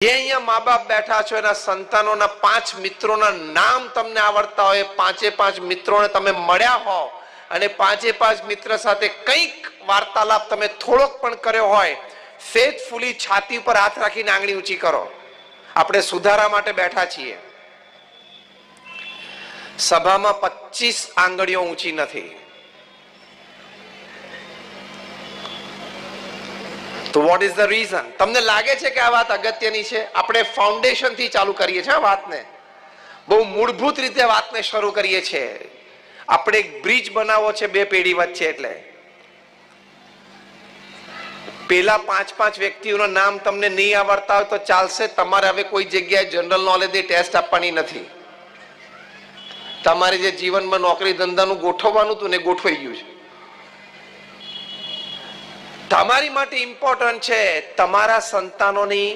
જે અહીંયા મા બાપ બેઠા છો એના સંતાનોના 5 મિત્રોના નામ તમને આવડતા હોય, 5 મિત્રોને તમે મળ્યા હો અને 5 મિત્ર સાથે કંઈક વાર્તાલાપ તમે થોડોક પણ કર્યો હોય, ફેથફુલી છાતી પર હાથ રાખીને આંગળી ઊંચી કરો. આપણે સુધારા માટે બેઠા છીએ. સભામાં 25 આંગળીઓ ઊંચી નથી. તો વોટ ઇઝ ધ રીઝન? તમને લાગે છે કે આ વાત અગત્યની છે? આપણે ફાઉન્ડેશન થી ચાલુ કરીએ છીએ આ વાતને, બહુ મૂળભૂત રીતે વાતને શરૂ કરીએ છીએ. આપણે એક બ્રિજ બનાવવો છે 2 પેઢી વચ્ચે. એટલે પેલા 5 વ્યક્તિઓના નામ તમને નહીં આવડતા હોય તો ચાલશે. તમારે હવે કોઈ જગ્યાએ જનરલ નોલેજની ટેસ્ટ આપવાની નથી. તમારે જે જીવનમાં નોકરી ધંધાનું ગોઠવવાનું હતું ને ગોઠવાઈ ગયું છે. તમારી માટે ઇમ્પોર્ટન્ટ છે તમારા સંતાનોની